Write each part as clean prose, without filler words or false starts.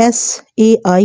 SAI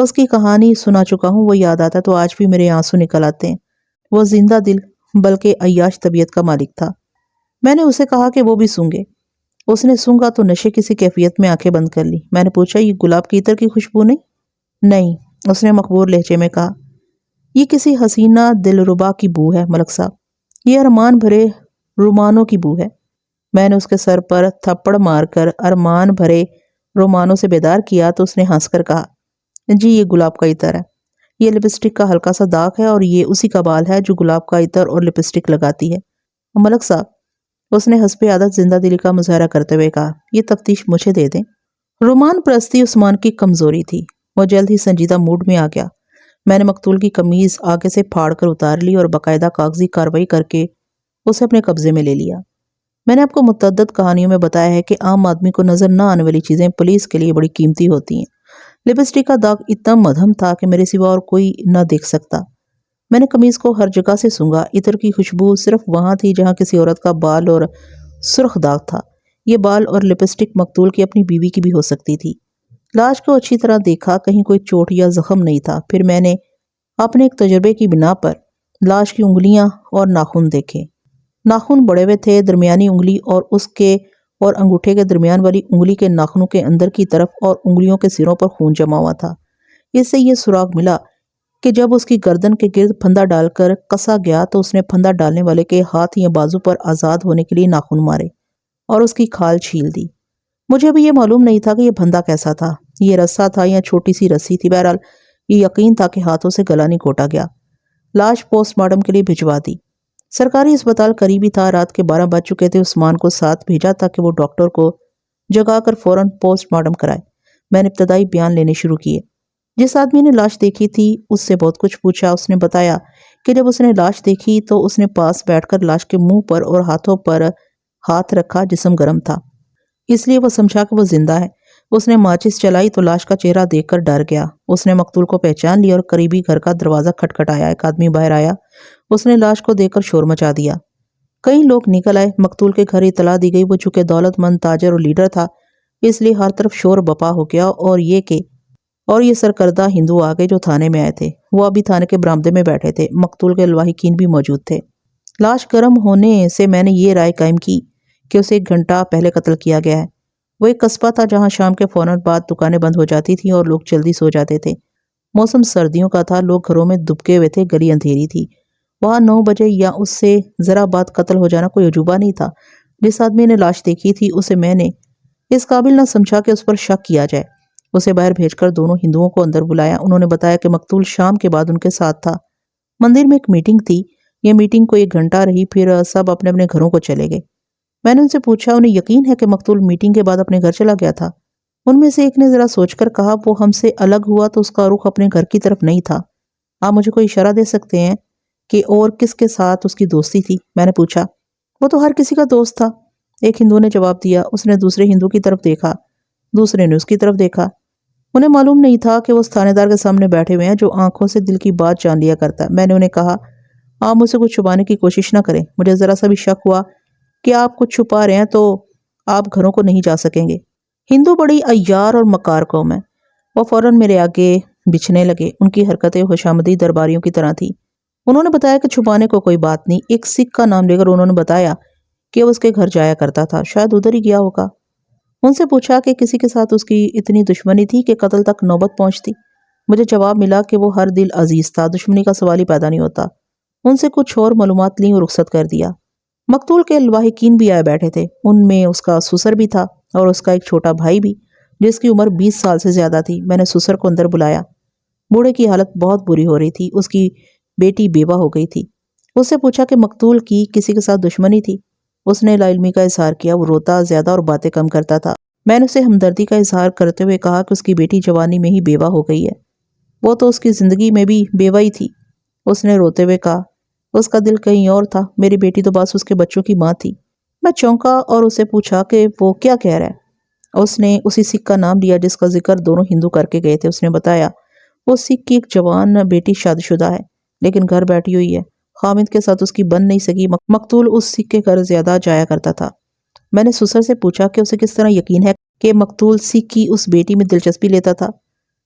اس کی کہانی سنا چکا ہوں، وہ یاد آتا تو آج بھی میرے آنسو نکل آتے ہیں۔ وہ زندہ دل بلکہ عیاش طبیعت کا مالک تھا۔ میں نے اسے کہا کہ وہ بھی سونگے۔ اس نے سونگا تو نشے کسی کیفیت میں آنکھیں بند کر لی۔ میں نے پوچھا، یہ گلاب کی عطر کی خوشبو نہیں؟ نہیں، اس نے مقبور لہجے میں کہا، یہ کسی حسینہ دلربا کی بو ہے ملک صاحب، یہ ارمان بھرے رومانوں کی بو ہے۔ میں نے اس کے سر پر تھپڑ مار کر ارمان بھرے رومانوں سے بیدار کیا تو اس نے ہنس کر کہا، جی یہ گلاب کا عطر ہے، یہ لپسٹک کا ہلکا سا داغ ہے اور یہ اسی کا بال ہے جو گلاب کا عطر اور لپسٹک لگاتی ہے۔ ملک صاحب، اس نے حسب عادت زندہ دلی کا مظاہرہ کرتے ہوئے کہا، یہ تفتیش مجھے دے دیں۔ رومان پرستی عثمان کی کمزوری تھی۔ وہ جلد ہی سنجیدہ موڈ میں آ گیا۔ میں نے مقتول کی قمیض آگے سے پھاڑ کر اتار لی اور باقاعدہ کاغذی کارروائی کر کے اسے اپنے قبضے میں لے لیا۔ میں نے آپ کو متعدد کہانیوں میں بتایا ہے کہ عام آدمی کو نظر نہ آنے والی چیزیں پولیس کے لیے بڑی قیمتی ہوتی ہیں۔ لپسٹک کا داغ اتنا مدھم تھا کہ میرے سوا اور کوئی نہ دیکھ سکتا۔ میں نے قمیض کو ہر جگہ سے سونگا۔ عطر کی خوشبو صرف وہاں تھی جہاں کسی عورت کا بال اور سرخ داغ تھا۔ یہ بال اور لپسٹک مقتول کی اپنی بیوی کی بھی ہو سکتی تھی۔ لاش کو اچھی طرح دیکھا، کہیں کوئی چوٹ یا زخم نہیں تھا۔ پھر میں نے اپنے ایک تجربے کی بنا پر لاش کی انگلیاں اور ناخن دیکھے۔ ناخن بڑے ہوئے تھے۔ درمیانی انگلی اور اس کے اور انگوٹھے کے درمیان والی انگلی کے ناخنوں کے اندر کی طرف اور انگلیوں کے سروں پر خون جمع ہوا تھا۔ اس سے یہ سراغ ملا کہ جب اس کی گردن کے گرد پھندا ڈال کر کسا گیا تو اس نے پھندا ڈالنے والے کے ہاتھ یا بازو پر آزاد ہونے کے لیے ناخن مارے اور اس کی کھال چھیل دی۔ مجھے ابھی یہ معلوم نہیں تھا کہ یہ پھندا کیسا تھا، یہ رسا تھا یا چھوٹی سی رسی تھی۔ بہرحال یہ یقین تھا کہ ہاتھوں سے گلا نہیں گھوٹا گیا۔ لاش پوسٹ مارٹم کے لیے بھجوا دی۔ سرکاری اسپتال قریبی تھا۔ رات کے 12 بج چکے تھے۔ عثمان کو ساتھ بھیجا تھا کہ وہ ڈاکٹر کو جگا کر فوراً پوسٹ مارٹم کرائے۔ میں نے ابتدائی بیان لینے شروع کیے۔ جس آدمی نے لاش دیکھی تھی اس سے بہت کچھ پوچھا۔ اس نے بتایا کہ جب اس نے لاش دیکھی تو اس نے پاس بیٹھ کر لاش کے منہ پر اور ہاتھوں پر ہاتھ رکھا۔ جسم گرم تھا، اس لیے وہ سمجھا کہ وہ زندہ ہے۔ اس نے ماچس چلائی تو لاش کا چہرہ دیکھ کر ڈر گیا۔ اس نے مقتول کو پہچان لیا اور قریبی گھر کا دروازہ کھٹکھٹایا۔ ایک آدمی باہر آیا۔ اس نے لاش کو دیکھ کر شور مچا دیا۔ کئی لوگ نکل آئے۔ مقتول کے گھر اطلاع دی گئی۔ وہ چونکہ دولت مند تاجر اور لیڈر تھا اس لیے ہر طرف شور بپا ہو گیا اور یہ سرکردہ ہندو آ گئے جو تھانے میں آئے تھے۔ وہ ابھی تھانے کے برآمدے میں بیٹھے تھے۔ مقتول کے لواحقین بھی موجود تھے۔ لاش گرم ہونے سے میں نے یہ رائے قائم کی کہ اسے 1 گھنٹہ پہلے قتل کیا گیا ہے۔ وہ ایک قصبہ تھا جہاں شام کے فوراً بعد دکانیں بند ہو جاتی تھیں اور لوگ جلدی سو جاتے تھے۔ موسم سردیوں کا تھا، لوگ گھروں میں دبکے ہوئے تھے، گلی اندھیری تھی۔ وہاں 9 بجے یا اس سے ذرا بعد قتل ہو جانا کوئی عجوبہ نہیں تھا۔ جس آدمی نے لاش دیکھی تھی اسے میں نے اس قابل نہ سمجھا کہ اس پر شک کیا جائے۔ اسے باہر بھیج کر دونوں ہندوؤں کو اندر بلایا۔ انہوں نے بتایا کہ مقتول شام کے بعد ان کے ساتھ تھا۔ مندر میں ایک میٹنگ تھی۔ یہ میٹنگ کو 1 گھنٹہ رہی، پھر سب اپنے اپنے گھروں کو چلے گئے۔ میں نے ان سے پوچھا، انہیں یقین ہے کہ مقتول میٹنگ کے بعد اپنے گھر چلا گیا تھا؟ ان میں سے ایک نے ذرا سوچ کر کہا، وہ ہم سے الگ ہوا تو اس کا رخ اپنے گھر کی طرف نہیں تھا۔ آپ مجھے کوئی اشارہ دے سکتے ہیں کہ اور کس کے ساتھ اس کی دوستی تھی؟ میں نے پوچھا۔ وہ تو ہر کسی کا دوست تھا، ایک ہندو نے جواب دیا۔ اس نے دوسرے ہندو کی طرف دیکھا، دوسرے نے اس کی طرف دیکھا۔ انہیں معلوم نہیں تھا کہ وہ اس تھانے دار کے سامنے بیٹھے ہوئے ہیں جو آنکھوں سے دل کی بات جان لیا کرتا ہے۔ میں نے انہیں کہا، آپ مجھ سے کچھ چھپانے کی کوشش نہ کریں۔ مجھے ذرا سا بھی شک ہوا کہ آپ کچھ چھپا رہے ہیں تو آپ گھروں کو نہیں جا سکیں گے۔ ہندو بڑی عیار اور مکار قوم ہے۔ وہ فوراً میرے آگے بچھنے لگے۔ ان کی حرکتیں خوشامدی درباریوں کی طرح تھی۔ انہوں نے بتایا کہ چھپانے کو کوئی بات نہیں۔ ایک سکھ کا نام لے کر انہوں نے بتایا کہ وہ اس کے گھر جایا کرتا تھا، شاید ادھر ہی گیا ہوگا۔ ان سے پوچھا کہ کسی کے ساتھ اس کی اتنی دشمنی تھی کہ قتل تک نوبت پہنچتی؟ مجھے جواب ملا کہ وہ ہر دل عزیز تھا، دشمنی کا سوال ہی پیدا نہیں ہوتا۔ ان سے کچھ اور معلومات لیں اور رخصت کر دیا۔ مقتول کے لواحقین بھی آئے بیٹھے تھے۔ ان میں اس کا سسر بھی تھا اور اس کا ایک چھوٹا بھائی بھی جس کی عمر 20 سال سے زیادہ تھی۔ میں نے سسر کو اندر بلایا۔ بوڑھے کی حالت بہت بری ہو رہی تھی۔ اس کی بیٹی بیوہ ہو گئی تھی۔ اس سے پوچھا کہ مقتول کی کسی کے ساتھ دشمنی تھی؟ اس نے لا علمی کا اظہار کیا۔ وہ روتا زیادہ اور باتیں کم کرتا تھا۔ میں نے اسے ہمدردی کا اظہار کرتے ہوئے کہا کہ اس کی بیٹی جوانی میں ہی بیوہ ہو گئی ہے۔ وہ تو اس کی زندگی میں بھی بیوہ ہی تھی۔ اس نے روتے ہوئے کہا، اس کا دل کہیں اور تھا، میری بیٹی تو بس اس کے بچوں کی ماں تھی۔ میں چونکا اور اسے پوچھا کہ وہ کیا کہہ رہا ہے۔ اس نے اسی سکھ کا نام لیا جس کا ذکر دونوں ہندو کر کے گئے تھے۔ اس نے بتایا، وہ سکھ کی ایک جوان بیٹی شادی شدہ ہے لیکن گھر بیٹھی ہوئی ہے۔ خامد کے ساتھ اس کی بن نہیں سکی۔ مقتول اس سکھ کے گھر زیادہ جایا کرتا تھا۔ میں نے سسر سے پوچھا کہ اسے کس طرح یقین ہے کہ مقتول سکھ کی اس بیٹی میں دلچسپی لیتا تھا۔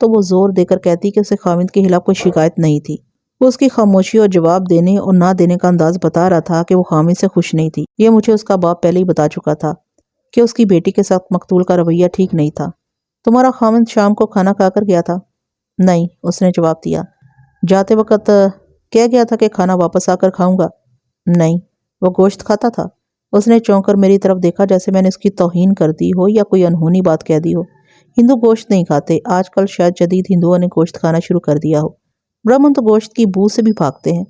تو وہ زور دے کر کہتی کہ اسے خاوند کے خلاف کوئی شکایت نہیں تھی۔ وہ اس کی خاموشی اور جواب دینے اور نہ دینے کا انداز بتا رہا تھا کہ وہ خاوند سے خوش نہیں تھی۔ یہ مجھے اس کا باپ پہلے ہی بتا چکا تھا کہ اس کی بیٹی کے ساتھ مقتول کا رویہ ٹھیک نہیں تھا۔ تمہارا خاوند شام کو کھانا کھا کر گیا تھا؟ نہیں، اس نے جواب دیا۔ جاتے وقت کہہ گیا تھا کہ کھانا واپس آ کر کھاؤں گا؟ نہیں۔ وہ گوشت کھاتا تھا؟ اس نے چونک کر میری طرف دیکھا جیسے میں نے اس کی توہین کر دی ہو یا کوئی انہونی بات کہہ دی ہو۔ ہندو گوشت نہیں کھاتے۔ آج کل شاید جدید ہندوؤں نے گوشت کھانا شروع کر دیا ہو۔ برہمن تو گوشت کی بو سے بھی بھاگتے ہیں۔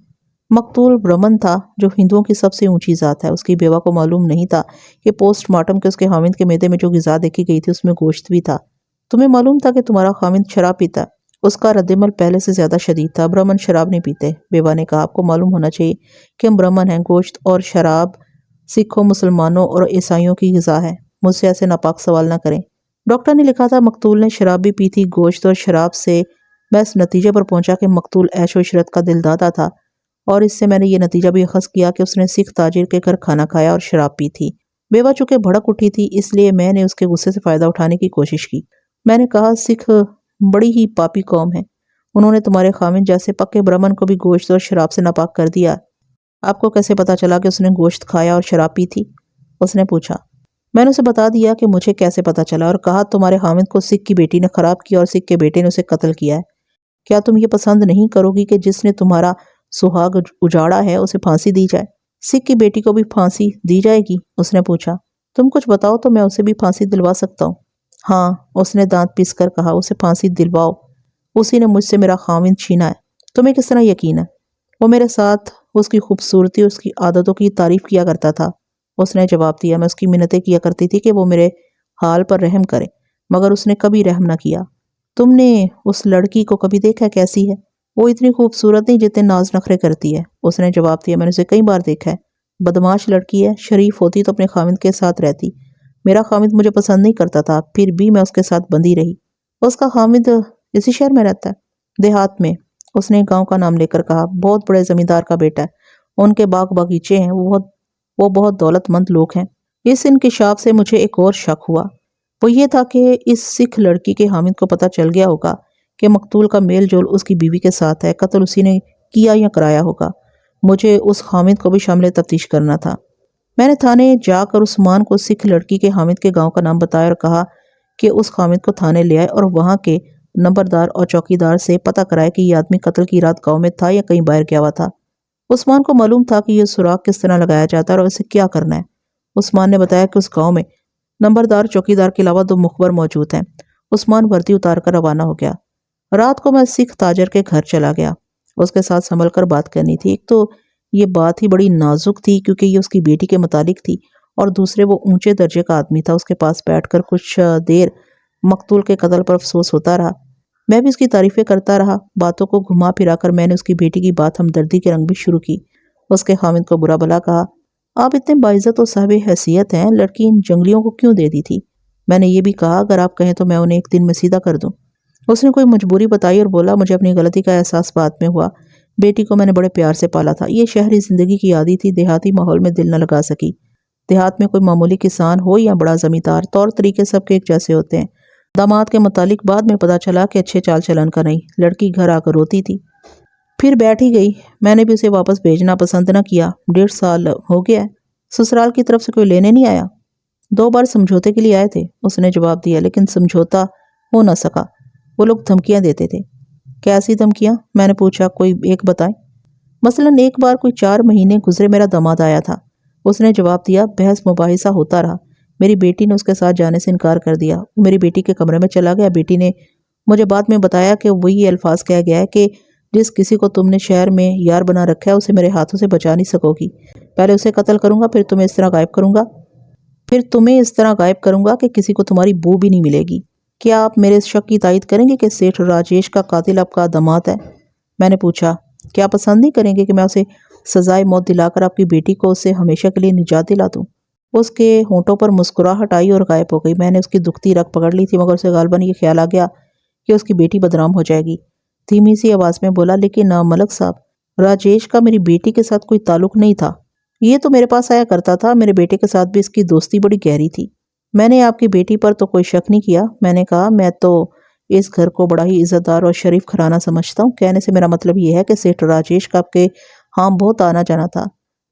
مقتول برہمن تھا جو ہندوؤں کی سب سے اونچی ذات ہے۔ اس کی بیوہ کو معلوم نہیں تھا کہ پوسٹ مارٹم کے اس کے خاوند کے معدے میں جو غذا دیکھی گئی تھی اس میں گوشت بھی تھا۔ تمہیں معلوم تھا کہ تمہارا خاوند شراب پیتا ہے؟ اس کا رد عمل پہلے سے زیادہ شدید تھا۔ برہمن شراب نہیں پیتے، بیوہ نے کہا۔ آپ کو معلوم ہونا چاہیے کہ ہم برہمن ہیں۔ گوشت اور شراب سکھوں، مسلمانوں اور عیسائیوں کی غذا ہے۔ مجھ سے ایسے ناپاک سوال نہ کریں۔ ڈاکٹر نے لکھا تھا مقتول نے شراب بھی پی تھی۔ گوشت اور شراب سے میں اس نتیجے پر پہنچا کہ مقتول عیش و عشرت کا دل دادا تھا، اور اس سے میں نے یہ نتیجہ بھی اخذ کیا کہ اس نے سکھ تاجر کے گھر کھانا کھایا اور شراب پی تھی۔ بیوہ چونکہ بھڑک اٹھی تھی، اس لیے میں نے اس کے غصے سے فائدہ اٹھانے کی کوشش کی۔ میں نے کہا سکھ بڑی ہی پاپی قوم ہے۔ انہوں نے تمہارے خاوند جیسے پکے برہمن کو بھی گوشت اور شراب سے ناپاک کر دیا۔ آپ کو کیسے پتا چلا کہ اس نے گوشت کھایا اور شراب پی تھی؟ اس نے پوچھا۔ میں نے اسے بتا دیا کہ مجھے کیسے پتا چلا، اور کہا تمہارے خاوند کو سکھ کی بیٹی نے خراب کیا اور سکھ کے بیٹے نے اسے قتل کیا ہے۔ کیا تم یہ پسند نہیں کرو گی کہ جس نے تمہارا سہاگ اجاڑا ہے اسے پھانسی دی جائے؟ سکھ کی بیٹی کو بھی پھانسی دی جائے گی؟ اس نے پوچھا۔ تم کچھ بتاؤ تو میں اسے بھی پھانسی دلوا سکتا ہوں۔ ہاں، اس نے دانت پیس کر کہا، اسے پھانسی دلواؤ۔ اسی نے مجھ سے میرا خاوند چھینا ہے۔ تمہیں کس طرح یقین ہے؟ وہ میرے ساتھ اس کی خوبصورتی، اس کی عادتوں کی تعریف کیا کرتا تھا۔ اس نے جواب دیا۔ میں اس کی منتیں کیا کرتی تھی کہ وہ میرے حال پر رحم کرے، مگر اس نے کبھی رحم نہ کیا۔ تم نے اس لڑکی کو کبھی دیکھا کیسی ہے؟ وہ اتنی خوبصورت نہیں جتنے ناز نخرے کرتی ہے۔ اس نے جواب دیا۔ میں نے اسے کئی بار دیکھا ہے۔ بدمعاش لڑکی ہے۔ شریف ہوتی تو اپنے خاوند کے ساتھ رہتی۔ میرا خاوند مجھے پسند نہیں کرتا تھا، پھر بھی میں اس کے ساتھ بندھی رہی۔ اس کا خاوند اسی شہر میں رہتا ہے؟ دیہات میں، اس نے گاؤں کا نام لے کر کہا۔ بہت بڑے زمیندار کا بیٹا ہے۔ ان کے باغ باغیچے ہیں۔ وہ بہت دولت مند لوگ ہیں۔ اس انکشاف سے مجھے ایک اور شک ہوا۔ وہ یہ تھا کہ اس سکھ لڑکی کے خاوند کو پتہ چل گیا ہوگا کہ مقتول کا میل جول اس کی بیوی کے ساتھ ہے۔ قتل اسی نے کیا یا کرایا ہوگا۔ مجھے اس خاوند کو بھی شامل تفتیش کرنا تھا۔ میں نے تھانے جا کر عثمان کو سکھ لڑکی کے خاوند کے گاؤں کا نام بتایا اور کہا کہ اس خاوند کو تھانے لے آئے اور وہاں کے نمبردار اور چوکیدار سے پتہ کرائے کہ یہ آدمی قتل کی رات گاؤں میں تھا یا کہیں باہر گیا ہوا تھا۔ عثمان کو معلوم تھا کہ یہ سراغ کس طرح لگایا جاتا ہے اور اسے کیا کرنا ہے۔ عثمان نے بتایا کہ اس گاؤں میں نمبردار، چوکیدار کے علاوہ 2 مخبر موجود ہیں۔ عثمان وردی اتار کر روانہ ہو گیا۔ رات کو میں سکھ تاجر کے گھر چلا گیا۔ اس کے ساتھ سنبھل کر بات کرنی تھی۔ ایک تو یہ بات ہی بڑی نازک تھی کیونکہ یہ اس کی بیٹی کے متعلق تھی، اور دوسرے وہ اونچے درجے کا آدمی تھا۔ اس کے پاس بیٹھ کر کچھ دیر مقتول کے قتل پر افسوس ہوتا رہا۔ میں بھی اس کی تعریفیں کرتا رہا۔ باتوں کو گھما پھرا کر میں نے اس کی بیٹی کی بات ہمدردی کے رنگ بھی شروع کی۔ اس کے خاوند کو برا بھلا کہا۔ آپ اتنے باعزت و صاحب حیثیت ہیں، لڑکی ان جنگلیوں کو کیوں دے دی تھی؟ میں نے یہ بھی کہا اگر آپ کہیں تو میں انہیں ایک دن میں سیدھا کر دوں۔ اس نے کوئی مجبوری بتائی اور بولا مجھے اپنی غلطی کا احساس بعد میں ہوا۔ بیٹی کو میں نے بڑے پیار سے پالا تھا۔ یہ شہری زندگی کی عادی تھی، دیہاتی ماحول میں دل نہ لگا سکی۔ دیہات میں کوئی معمولی کسان ہو یا بڑا زمیندار، طور طریقے سب کے ایک جیسے ہوتے ہیں۔ داماد کے متعلق بعد میں پتا چلا کہ اچھے چال چلن کا نہیں۔ لڑکی گھر آ کر روتی تھی، پھر بیٹھ ہی گئی۔ میں نے بھی اسے واپس بھیجنا پسند نہ کیا۔ 1.5 سال ہو گیا ہے۔ سسرال کی طرف سے کوئی لینے نہیں آیا؟ 2 بار سمجھوتے کے لیے آئے تھے، اس نے جواب دیا، لیکن سمجھوتا ہو نہ سکا۔ وہ لوگ دھمکیاں دیتے تھے۔ کیسی دھمکیاں؟ میں نے پوچھا۔ کوئی ایک بتائیں۔ مثلاً ایک بار کوئی 4 مہینے گزرے میرا داماد آیا تھا۔ اس نے جواب دیا۔ بحث مباحثہ ہوتا رہا۔ میری بیٹی نے اس کے ساتھ جانے سے انکار کر دیا۔ وہ میری بیٹی کے کمرے میں چلا گیا۔ بیٹی نے مجھے بعد میں بتایا کہ وہی الفاظ کہہ گیا ہے کہ جس کسی کو تم نے شہر میں یار بنا رکھا ہے اسے میرے ہاتھوں سے بچا نہیں سکو گی۔ پہلے اسے قتل کروں گا، پھر تمہیں اس طرح غائب کروں گا کہ کسی کو تمہاری بو بھی نہیں ملے گی۔ کیا آپ میرے اس شک کی تائید کریں گے کہ سیٹھ راجیش کا قاتل آپ کا داماد ہے؟ میں نے پوچھا۔ کیا پسند نہیں کریں گے کہ میں اسے سزائے موت دلا کر آپ کی بیٹی کو اس سے ہمیشہ کے لیے نجات دلا دوں؟ اس کے ہونٹوں پر مسکراہٹ آئی اور غائب ہو گئی۔ میں نے اس کی دکھتی رگ پکڑ لی تھی، مگر اسے غالباً یہ خیال آ گیا کہ اس کی بیٹی بدنام ہو جائے گی۔ دھیمی سی آواز میں بولا، لیکن ملک صاحب، راجیش کا میری بیٹی کے ساتھ کوئی تعلق نہیں تھا۔ یہ تو میرے پاس آیا کرتا تھا۔ میرے بیٹے کے ساتھ بھی اس کی دوستی بڑی گہری تھی۔ میں نے آپ کی بیٹی پر تو کوئی شک نہیں کیا۔ میں نے کہا، میں تو اس گھر کو بڑا ہی عزت دار اور شریف گھرانہ سمجھتا ہوں۔ کہنے سے میرا مطلب یہ ہے کہ سیٹھ راجیش کا آپ کے ہاں بہت آنا جانا تھا۔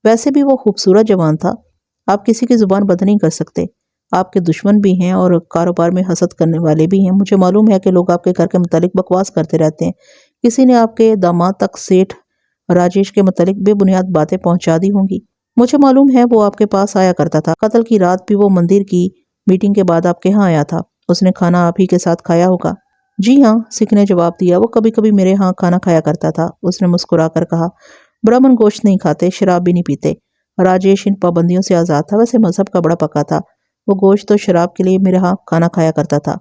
ویسے بھی وہ خوبصورت جوان تھا، آپ کسی کی زبان بند نہیں کر سکتے۔ آپ کے دشمن بھی ہیں اور کاروبار میں حسد کرنے والے بھی ہیں۔ مجھے معلوم ہے کہ لوگ آپ کے گھر کے متعلق بکواس کرتے رہتے ہیں۔ کسی نے آپ کے داماد تک سیٹھ راجیش کے متعلق بے بنیاد باتیں پہنچا دی ہوں گی۔ مجھے معلوم ہے وہ آپ کے پاس آیا کرتا تھا۔ قتل کی رات بھی وہ مندر کی میٹنگ کے بعد آپ کے ہاں آیا تھا۔ اس نے کھانا آپ ہی کے ساتھ کھایا ہوگا۔ جی ہاں، سکھ نے جواب دیا، وہ کبھی کبھی میرے ہاں کھانا کھایا کرتا تھا۔ اس نے مسکرا کر کہا، برہمن گوشت نہیں کھاتے، شراب بھی نہیں پیتے۔ راجیش ان پابندیوں سے آزاد تھا، ویسے مذہب کا بڑا پکا تھا۔ وہ گوشت اور شراب کے لیے میرے ہاں کھانا کھایا کرتا تھا۔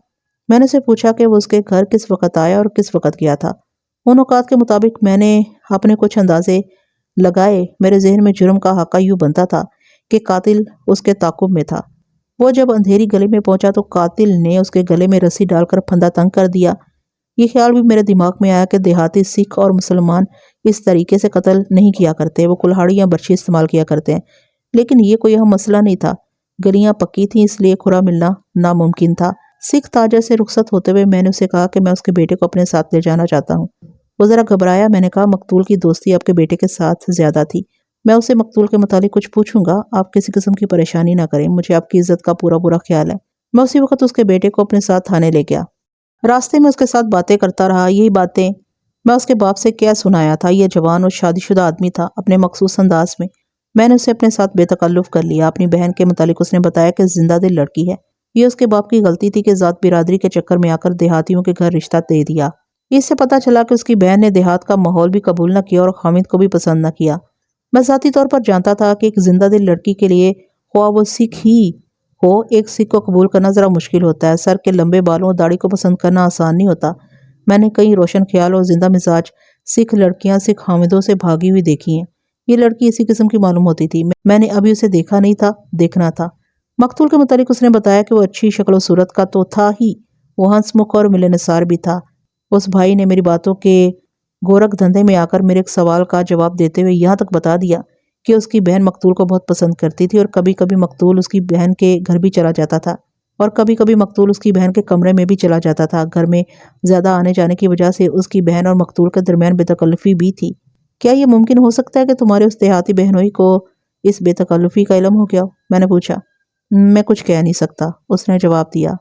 میں نے اسے پوچھا کہ وہ اس کے گھر کس وقت آیا اور کس وقت گیا تھا۔ ان اوقات کے مطابق میں نے اپنے کچھ اندازے لگائے۔ میرے ذہن میں جرم کا خاکہ یوں بنتا تھا کہ قاتل اس کے تعاقب میں تھا۔ وہ جب اندھیری گلی میں پہنچا تو قاتل نے اس کے گلے میں رسی ڈال کر پھندا تنگ کر دیا۔ یہ خیال بھی میرے دماغ میں آیا کہ دیہاتی سکھ اور مسلمان اس طریقے سے قتل نہیں کیا کرتے، وہ کلہاڑی یا برچھی استعمال کیا کرتے ہیں۔ لیکن یہ کوئی اہم مسئلہ نہیں تھا۔ گلیاں پکی تھیں، اس لیے کھرا ملنا ناممکن تھا۔ سکھ تاجر سے رخصت ہوتے ہوئے میں نے اسے کہا کہ میں اس کے بیٹے کو اپنے ساتھ لے جانا چاہتا ہوں۔ وہ ذرا گھبرایا۔ میں نے کہا، مقتول کی دوستی آپ کے بیٹے کے ساتھ زیادہ تھی۔ میں اسے مقتول کے متعلق کچھ پوچھوں گا، آپ کسی قسم کی پریشانی نہ کریں، مجھے آپ کی عزت کا پورا خیال ہے۔ میں اسی وقت اس کے بیٹے کو اپنے ساتھ تھانے لے گیا۔ راستے میں اس کے ساتھ باتیں کرتا رہا۔ یہی باتیں میں اس کے باپ سے کیا سنایا تھا۔ یہ جوان اور شادی شدہ آدمی تھا، اپنے مخصوص انداز میں۔ میں نے اسے اپنے ساتھ بے تکلف کر لیا۔ اپنی بہن کے متعلق اس نے بتایا کہ زندہ دل لڑکی ہے۔ یہ اس کے باپ کی غلطی تھی کہ ذات برادری کے چکر میں آ کر دیہاتیوں کے گھر رشتہ دے دیا۔ اس سے پتہ چلا کہ اس کی بہن نے دیہات کا ماحول بھی قبول نہ کیا اور حامد کو بھی پسند نہ کیا۔ میں ذاتی طور پر جانتا تھا کہ ایک زندہ دل لڑکی کے لیے، خواہ وہ سکھ ہی ہو، ایک سکھ کو قبول کرنا ذرا مشکل ہوتا ہے۔ سر کے لمبے بالوں اور داڑھی کو پسند کرنا آسان نہیں ہوتا۔ میں نے کئی روشن خیال اور زندہ مزاج سکھ لڑکیاں سکھ حامدوں سے بھاگی ہوئی دیکھی ہیں۔ یہ لڑکی اسی قسم کی معلوم ہوتی تھی۔ میں نے ابھی اسے دیکھا نہیں تھا، دیکھنا تھا۔ مقتول کے متعلق اس نے بتایا کہ وہ اچھی شکل و صورت کا تو تھا ہی، وہ ہنس مکھ اور ملنسار بھی تھا۔ اس بھائی نے میری باتوں کے گورکھ دھندے میں آ کر میرے ایک سوال کا جواب دیتے ہوئے یہاں تک بتا دیا کہ اس کی بہن مقتول کو بہت پسند کرتی تھی اور کبھی کبھی مقتول اس کی بہن کے گھر بھی چلا جاتا تھا اور کبھی کبھی مقتول اس کی بہن کے کمرے میں بھی چلا جاتا تھا۔ گھر میں زیادہ آنے جانے کی وجہ سے اس کی بہن اور مقتول کے درمیان بے تکلفی بھی تھی۔ کیا یہ ممکن ہو سکتا ہے کہ تمہارے اس دیہاتی بہنوئی کو اس بے تکلفی کا علم ہو گیا ہو؟ میں نے پوچھا۔ میں کچھ کہہ نہیں سکتا، اس نے جواب دیا۔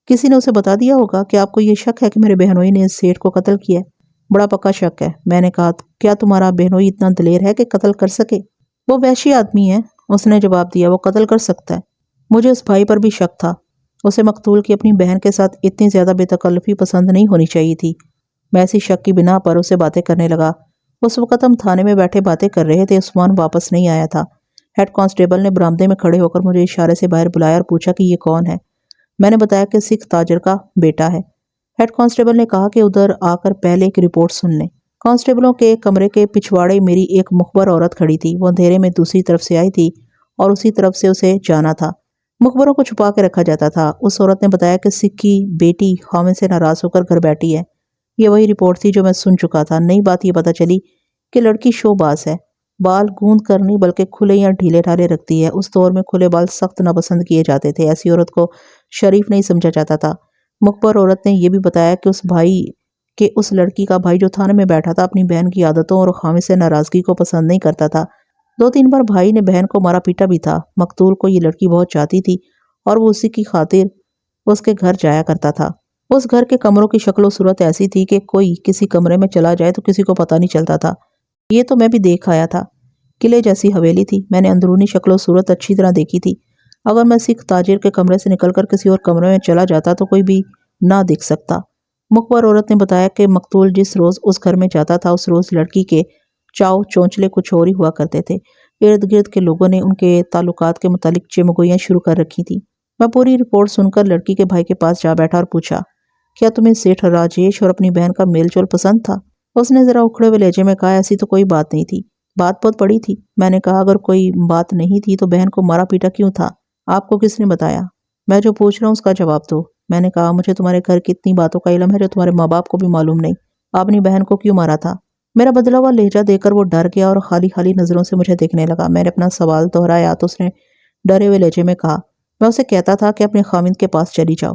کسی نے اسے بتا دیا ہوگا کہ آپ کو یہ شک ہے کہ میرے بہنوئی نے اس سیٹھ کو قتل کیا ہے؟ بڑا پکا شک ہے۔ میں نے کہا، کیا تمہارا بہنوئی اتنا دلیر ہے کہ قتل کر سکے؟ وہ وحشی آدمی ہے، اس نے جواب دیا، وہ قتل کر سکتا ہے۔ مجھے اس بھائی پر بھی شک تھا۔ اسے مقتول کی اپنی بہن کے ساتھ اتنی زیادہ بے تکلفی پسند نہیں ہونی چاہیے تھی۔ میں اسی شک کی بنا پر اسے باتیں کرنے لگا۔ اس وقت ہم تھانے میں بیٹھے باتیں کر رہے تھے۔ عثمان واپس نہیں آیا تھا۔ ہیڈ کانسٹیبل نے برآمدے میں کھڑے ہو کر مجھے اشارے سے باہر بلایا اور پوچھا کہ یہ کون ہے؟ میں نے بتایا کہ سکھ تاجر کا بیٹا ہے۔ ہیڈ کانسٹیبل نے کہا کہ ادھر آ کر پہلے ایک رپورٹ سن لیں۔ کانسٹیبلوں کے کمرے کے پچھواڑے میری ایک مخبر عورت کھڑی تھی۔ وہ اندھیرے میں دوسری طرف سے آئی تھی اور اسی طرف سے اسے جانا تھا۔ مخبروں کو چھپا کے رکھا جاتا تھا۔ اس عورت نے بتایا کہ سکھ کی بیٹی حامد سے ناراض ہو کر گھر بیٹھی ہے۔ یہ وہی رپورٹ تھی جو میں سن چکا تھا۔ نئی بات یہ پتہ چلی کہ لڑکی شو باز ہے، بال گوند کر نہیں بلکہ کھلے یا ڈھیلے ڈھالے رکھتی ہے۔ اس دور میں کھلے بال سخت ناپسند کیے جاتے تھے، ایسی عورت کو شریف نہیں سمجھا جاتا تھا۔ مخبر عورت نے یہ بھی بتایا کہ اس لڑکی کا بھائی جو تھانے میں بیٹھا تھا اپنی بہن کی عادتوں اور حامد سے ناراضگی کو پسند نہیں کرتا تھا۔ 2-3 بار بھائی نے بہن کو مارا پیٹا بھی تھا۔ مقتول کو یہ لڑکی بہت چاہتی تھی اور وہ اسی کی خاطر اس کے گھر جایا کرتا تھا۔ اس گھر کے کمروں کی شکل و صورت ایسی تھی کہ کوئی کسی کمرے میں چلا جائے تو کسی کو پتہ نہیں چلتا تھا۔ یہ تو میں بھی دیکھ آیا تھا۔ قلعے جیسی حویلی تھی۔ میں نے اندرونی شکل و صورت اچھی طرح دیکھی تھی۔ اگر میں سکھ تاجر کے کمرے سے نکل کر کسی اور کمرے میں چلا جاتا تو کوئی بھی نہ دیکھ سکتا۔ مخبر عورت نے بتایا کہ مقتول جس روز اس گھر میں جاتا تھا اس روز لڑکی کے چاؤ چونچلے کچھ اور ہی ہوا کرتے تھے۔ ارد گرد کے لوگوں نے ان کے تعلقات کے متعلق چمگوئیاں شروع کر رکھی تھی۔ میں پوری رپورٹ سن کر لڑکی کے بھائی کے پاس جا بیٹھا اور پوچھا، کیا تمہیں سیٹھ راجیش اور اپنی بہن کا میل جول پسند تھا؟ اس نے ذرا اکھڑے ہوئے لہجے میں کہا، ایسی تو کوئی بات نہیں تھی۔ بات بہت بڑی تھی۔ میں نے کہا، اگر کوئی بات نہیں تھی تو بہن کو مارا پیٹا کیوں تھا؟ آپ کو کس نے بتایا؟ میں جو پوچھ رہا ہوں اس کا جواب دو۔ میں نے کہا، مجھے تمہارے گھر کی اتنی باتوں کا علم ہے جو تمہارے ماں باپ کو بھی معلوم نہیں۔ آپ نے بہن کو کیوں مارا تھا؟ میرا بدلا ہوا لہجہ دیکھ کر وہ ڈر گیا اور خالی خالی نظروں سے مجھے دیکھنے لگا۔ میں نے اپنا سوال دہرایا تو اس نے ڈرے ہوئے لہجے میں کہا، میں اسے کہتا تھا کہ اپنے خاوند کے پاس چلی جاؤ۔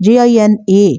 JINA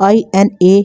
INA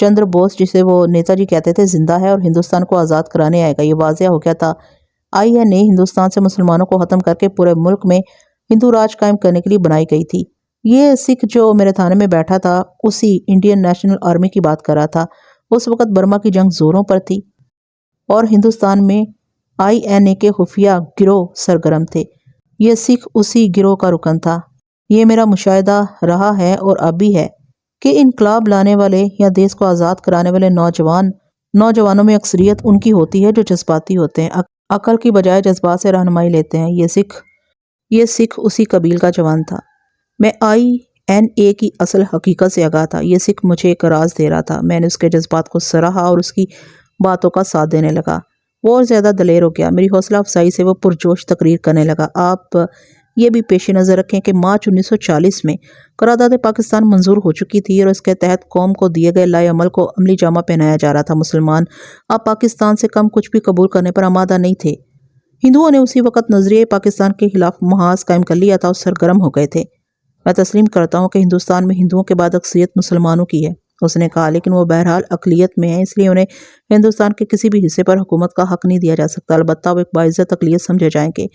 چندر بوس جسے وہ نیتا جی کہتے تھے زندہ ہے اور ہندوستان کو آزاد کرانے آئے گا۔ یہ واضح ہو گیا تھا INA ہندوستان سے مسلمانوں کو ختم کر کے پورے ملک میں ہندو راج قائم کرنے کے لیے بنائی گئی تھی۔ یہ سکھ جو میرے تھانے میں بیٹھا تھا اسی انڈین نیشنل آرمی کی بات کر رہا تھا۔ اس وقت برما کی جنگ زوروں پر تھی اور ہندوستان میں INA کے خفیہ گروہ سرگرم تھے۔ یہ سکھ اسی گروہ کا رکن تھا۔ یہ میرا مشاہدہ رہا ہے اور اب بھی ہے کہ انقلاب لانے والے یا دیس کو آزاد کرانے والے نوجوانوں میں اکثریت ان کی ہوتی ہے جو جذباتی ہوتے ہیں، عقل کی بجائے جذبات سے رہنمائی لیتے ہیں۔ یہ سکھ اسی قبیل کا جوان تھا۔ میں INA کی اصل حقیقت سے آگاہ تھا۔ یہ سکھ مجھے ایک راز دے رہا تھا۔ میں نے اس کے جذبات کو سراہا اور اس کی باتوں کا ساتھ دینے لگا۔ وہ اور زیادہ دلیر ہو گیا۔ میری حوصلہ افزائی سے وہ پرجوش تقریر کرنے لگا۔ آپ یہ بھی پیش نظر رکھیں کہ مارچ 1940 میں قرارداد پاکستان منظور ہو چکی تھی اور اس کے تحت قوم کو دیے گئے لائے عمل کو عملی جامہ پہنایا جا رہا تھا۔ مسلمان اب پاکستان سے کم کچھ بھی قبول کرنے پر آمادہ نہیں تھے۔ ہندوؤں نے اسی وقت نظریہ پاکستان کے خلاف محاذ قائم کر لیا تھا اور سرگرم ہو گئے تھے۔ میں تسلیم کرتا ہوں کہ ہندوستان میں ہندوؤں کے بعد اکثریت مسلمانوں کی ہے، اس نے کہا، لیکن وہ بہرحال اقلیت میں ہیں، اس لیے انہیں ہندوستان کے کسی بھی حصے پر حکومت کا حق نہیں دیا جا سکتا۔ البتہ وہ ایک باعزت اقلیت سمجھے جائیں گے۔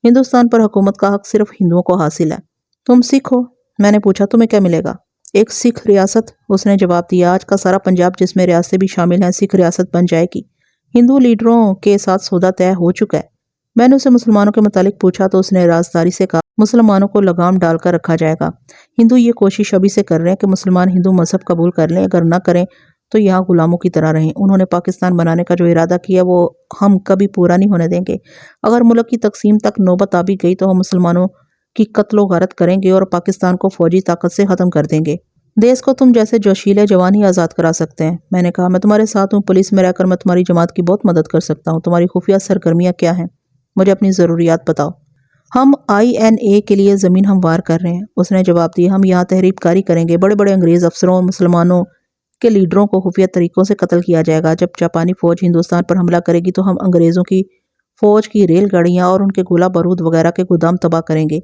ہندوستان پر حکومت کا حق صرف ہندوؤں کو حاصل ہے۔ تم سکھ ہو؟ میں نے پوچھا، تمہیں کیا ملے گا؟ ایک سکھ ریاست، اس نے جواب دیا۔ آج کا سارا پنجاب جس میں ریاستیں بھی شامل ہیں سکھ ریاست بن جائے گی۔ ہندو لیڈروں کے ساتھ سودا طے ہو چکا ہے۔ میں نے اسے مسلمانوں کے متعلق پوچھا تو اس نے رازداری سے کہا مسلمانوں کو لگام ڈال کر رکھا جائے گا۔ ہندو یہ کوشش ابھی سے کر رہے ہیں کہ مسلمان ہندو مذہب قبول کر لیں، اگر نہ کریں تو یہاں غلاموں کی طرح رہیں۔ انہوں نے پاکستان بنانے کا جو ارادہ کیا وہ ہم کبھی پورا نہیں ہونے دیں گے۔ اگر ملک کی تقسیم تک نوبت آ بھی گئی تو ہم مسلمانوں کی قتل و غارت کریں گے اور پاکستان کو فوجی طاقت سے ختم کر دیں گے۔ دیس کو تم جیسے جوشیلے جوان ہی آزاد کرا سکتے ہیں۔ میں نے کہا، میں تمہارے ساتھ ہوں، پولیس میں رہ کر میں تمہاری جماعت کی بہت مدد کر سکتا ہوں۔ تمہاری خفیہ سرگرمیاں کیا ہیں؟ مجھے اپنی ضروریات بتاؤ۔ ہم INA کے لیے زمین ہموار کر رہے ہیں، اس نے جواب دیا۔ ہم یہاں تحریب کاری کریں گے، بڑے بڑے انگریز افسروں اور مسلمانوں کے لیڈروں کو خفیہ طریقوں سے قتل کیا جائے گا۔ جب جاپانی فوج ہندوستان پر حملہ کرے گی تو ہم انگریزوں کی فوج کی ریل گاڑیاں اور ان کے گولہ بارود وغیرہ کے گودام تباہ کریں گے۔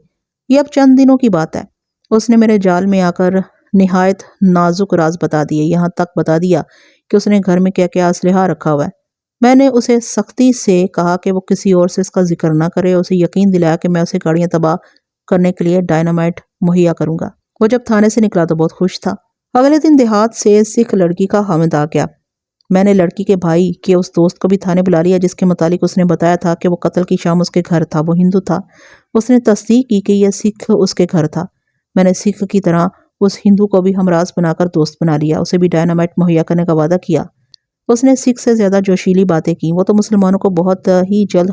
یہ اب چند دنوں کی بات ہے۔ اس نے میرے جال میں آ کر نہایت نازک راز بتا دیے، یہاں تک بتا دیا کہ اس نے گھر میں کیا کیا اسلحہ رکھا ہوا ہے۔ میں نے اسے سختی سے کہا کہ وہ کسی اور سے اس کا ذکر نہ کرے، اسے یقین دلایا کہ میں اسے گاڑیاں تباہ کرنے کے لیے ڈائنامائٹ مہیا کروں گا۔ وہ جب تھانے سے نکلا تو بہت خوش تھا۔ اگلے دن دیہات سے سکھ لڑکی کا حامد آ گیا۔ میں نے لڑکی کے بھائی کے اس دوست کو بھی تھانے بلا لیا جس کے متعلق اس نے بتایا تھا کہ وہ قتل کی شام اس کے گھر تھا۔ وہ ہندو تھا۔ اس نے تصدیق کی کہ یہ سکھ اس کے گھر تھا۔ میں نے سکھ کی طرح اس ہندو کو بھی ہمراز بنا کر دوست بنا لیا، اسے بھی ڈائنامائٹ مہیا کرنے کا وعدہ کیا۔ اس نے سکھ سے زیادہ جوشیلی باتیں کی، وہ تو مسلمانوں کو بہت ہی جلد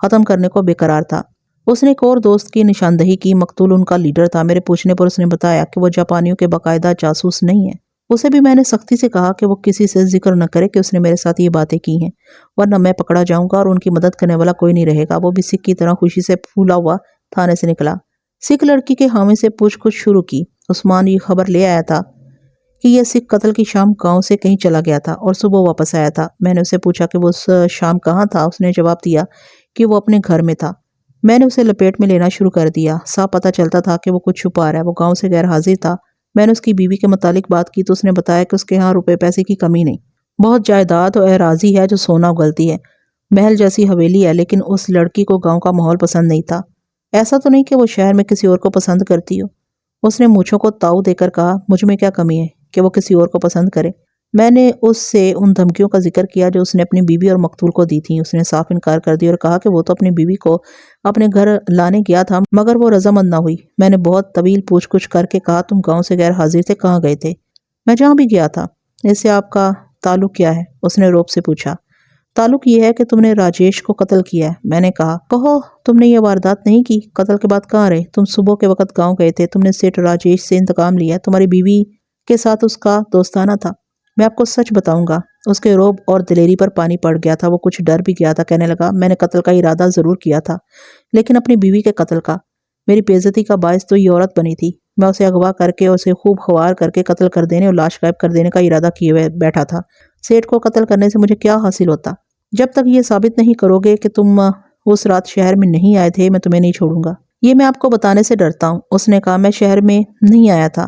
ختم کرنے کو بے قرار تھا۔ اس نے ایک اور دوست کی نشاندہی کی، مقتول ان کا لیڈر تھا۔ میرے پوچھنے پر اس نے بتایا کہ وہ جاپانیوں کے باقاعدہ جاسوس نہیں ہے۔ اسے بھی میں نے سختی سے کہا کہ وہ کسی سے ذکر نہ کرے کہ اس نے میرے ساتھ یہ باتیں کی ہیں، ورنہ میں پکڑا جاؤں گا اور ان کی مدد کرنے والا کوئی نہیں رہے گا۔ وہ بھی سکھ کی طرح خوشی سے پھولا ہوا تھانے سے نکلا۔ سکھ لڑکی کے حامی سے پوچھ گچھ شروع کی۔ عثمان یہ خبر لے آیا تھا کہ یہ سکھ قتل کی شام گاؤں سے کہیں چلا گیا تھا اور صبح واپس آیا تھا۔ میں نے اسے پوچھا کہ وہ اس شام کہاں تھا۔ اس نے جواب دیا کہ وہ اپنے گھر میں تھا۔ میں نے اسے لپیٹ میں لینا شروع کر دیا۔ صاف پتہ چلتا تھا کہ وہ کچھ چھپا رہا ہے۔ وہ گاؤں سے غیر حاضر تھا۔ میں نے اس کی بیوی کے متعلق بات کی تو اس نے بتایا کہ اس کے ہاں روپے پیسے کی کمی نہیں، بہت جائیداد اور اراضی ہے جو سونا اگلتی ہے، محل جیسی حویلی ہے، لیکن اس لڑکی کو گاؤں کا ماحول پسند نہیں تھا۔ ایسا تو نہیں کہ وہ شہر میں کسی اور کو پسند کرتی ہو؟ اس نے مونچھوں کو تاؤ دے کر کہا، مجھ میں کیا کمی ہے کہ وہ کسی اور کو پسند کرے؟ میں نے اس سے ان دھمکیوں کا ذکر کیا جو اس نے اپنی بیوی اور مقتول کو دی تھیں۔ اس نے صاف انکار کر دیا اور کہا کہ وہ تو اپنی بیوی کو اپنے گھر لانے گیا تھا مگر وہ رضامند نہ ہوئی۔ میں نے بہت طویل پوچھ گچھ کر کے کہا، تم گاؤں سے غیر حاضر تھے، کہاں گئے تھے؟ میں جہاں بھی گیا تھا۔ اس سے آپ کا تعلق کیا ہے؟ اس نے روب سے پوچھا۔ تعلق یہ ہے کہ تم نے راجیش کو قتل کیا ہے۔ میں نے کہا، کہو تم نے یہ واردات نہیں کی، قتل کے بعد کہاں رہے؟ تم صبح کے وقت گاؤں گئے تھے، تم نے سیٹھ راجیش سے انتقام لیا، تمہاری بیوی کے ساتھ اس کا دوستانہ تھا۔ میں آپ کو سچ بتاؤں گا۔ اس کے روب اور دلیری پر پانی پڑ گیا تھا، وہ کچھ ڈر بھی گیا تھا۔ کہنے لگا، میں نے قتل کا ارادہ ضرور کیا تھا لیکن اپنی بیوی کے قتل کا۔ میری بے عزتی کا باعث تو یہ عورت بنی تھی۔ میں اسے اغوا کر کے اسے خوب خوار کر کے قتل کر دینے اور لاش غائب کر دینے کا ارادہ کیے ہوئے بیٹھا تھا۔ سیٹھ کو قتل کرنے سے مجھے کیا حاصل ہوتا؟ جب تک یہ ثابت نہیں کرو گے کہ تم اس رات شہر میں نہیں آئے تھے میں تمہیں نہیں چھوڑوں گا۔ یہ میں آپ کو بتانے سے ڈرتا ہوں۔ اس نے کہا، میں شہر میں نہیں آیا تھا،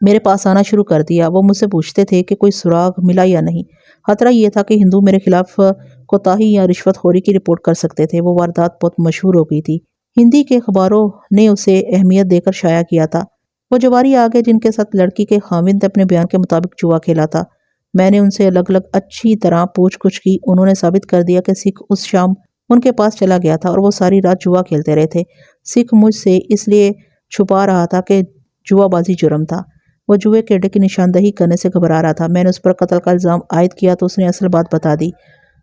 میرے پاس آنا شروع کر دیا۔ وہ مجھ سے پوچھتے تھے کہ کوئی سراغ ملا یا نہیں۔ خطرہ یہ تھا کہ ہندو میرے خلاف کوتاہی یا رشوت خوری کی رپورٹ کر سکتے تھے۔ وہ واردات بہت مشہور ہو گئی تھی۔ ہندی کے اخباروں نے اسے اہمیت دے کر شائع کیا تھا۔ وہ جواری آگے جن کے ساتھ لڑکی کے خاوند اپنے بیان کے مطابق جوا کھیلا تھا۔ میں نے ان سے الگ الگ اچھی طرح پوچھ گچھ کی۔ انہوں نے ثابت کر دیا کہ سکھ اس شام ان کے پاس چلا گیا تھا اور وہ ساری رات جوا کھیلتے رہے تھے۔ سکھ مجھ سے اس لیے چھپا رہا تھا کہ جوا بازی جرم تھا۔ وہ جوئے کے اڈے کی نشاندہی کرنے سے گھبرا رہا تھا۔ میں نے اس پر قتل کا الزام عائد کیا تو اس نے اصل بات بتا دی۔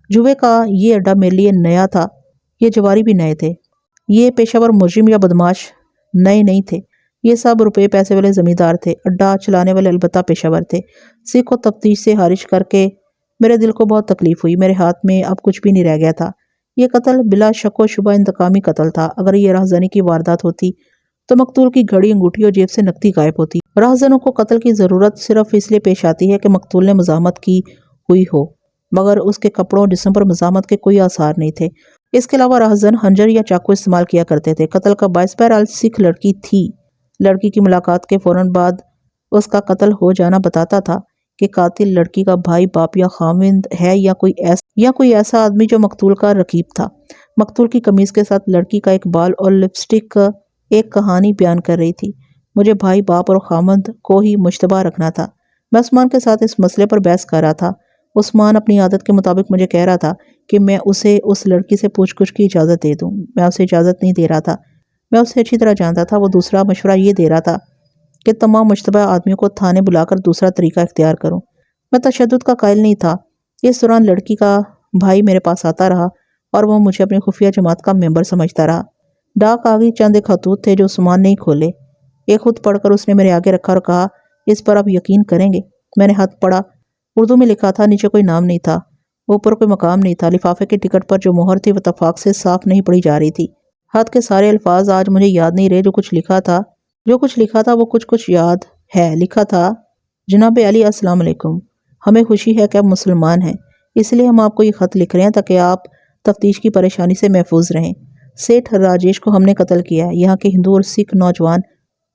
جوئے کا یہ اڈا میرے لیے نیا تھا، یہ جواری بھی نئے تھے۔ یہ پیشہ ور مجرم یا بدماش نئے نہیں تھے، یہ سب روپے پیسے والے زمیندار تھے۔ اڈا چلانے والے البتہ پیشہ ور تھے۔ سکھ کو تفتیش سے خارج کر کے میرے دل کو بہت تکلیف ہوئی۔ میرے ہاتھ میں اب کچھ بھی نہیں رہ گیا تھا۔ یہ قتل بلا شک و شبہ انتقامی قتل تھا۔ اگر یہ راہزنی کی واردات ہوتی تو مقتول کی گھڑی، انگوٹھی اور جیب سے نقدی غائب ہوتی۔ راہزنوں کو قتل کی ضرورت صرف اس لیے پیش آتی ہے کہ مقتول نے مزاحمت کی ہوئی ہو، مگر اس کے کپڑوں اور جسم پر مزاحمت کے کوئی آثار نہیں تھے۔ اس کے علاوہ راہزن خنجر یا چاقو استعمال کیا کرتے تھے۔ قتل کا باعث بہرحال سکھ لڑکی تھی۔ لڑکی کی ملاقات کے فوراً بعد اس کا قتل ہو جانا بتاتا تھا کہ قاتل لڑکی کا بھائی، باپ یا خاوند ہے یا کوئی ایسا آدمی جو مقتول کا رقیب تھا۔ مقتول کی قمیض کے ساتھ لڑکی کا ایک بال اور لپسٹک ایک کہانی بیان کر رہی تھی۔ مجھے بھائی، باپ اور خاوند کو ہی مشتبہ رکھنا تھا۔ میں عثمان کے ساتھ اس مسئلے پر بحث کر رہا تھا۔ عثمان اپنی عادت کے مطابق مجھے کہہ رہا تھا کہ میں اسے اس لڑکی سے پوچھ گچھ کی اجازت دے دوں۔ میں اسے اجازت نہیں دے رہا تھا۔ میں اسے اچھی طرح جانتا تھا۔ وہ دوسرا مشورہ یہ دے رہا تھا کہ تمام مشتبہ آدمیوں کو تھانے بلا کر دوسرا طریقہ اختیار کروں۔ میں تشدد کا قائل نہیں تھا۔ اس دوران لڑکی کا بھائی میرے پاس آتا رہا اور وہ مجھے اپنی خفیہ جماعت کا ممبر سمجھتا رہا۔ ڈاک آ گئی۔ چند ایک خطوط تھے جو عثمان نے ہی کھولے۔ ایک خط پڑھ کر اس نے میرے آگے رکھا اور کہا، اس پر آپ یقین کریں گے؟ میں نے خط پڑھا۔ اردو میں لکھا تھا، نیچے کوئی نام نہیں تھا، اوپر کوئی مقام نہیں تھا۔ لفافے کی ٹکٹ پر جو مہر تھی وہ اتفاق سے صاف نہیں پڑھی جا رہی تھی۔ خط کے سارے الفاظ آج مجھے یاد نہیں رہے۔ جو کچھ لکھا تھا وہ کچھ یاد ہے۔ لکھا تھا، جناب علی السلام علیکم، ہمیں خوشی ہے کہ آپ مسلمان ہیں، اس لیے ہم آپ کو یہ خط لکھ رہے ہیں تاکہ آپ تفتیش کی پریشانی سے محفوظ رہیں۔ سیٹھ راجیش کو ہم نے قتل کیا ہے۔ یہاں کے ہندو اور سکھ نوجوان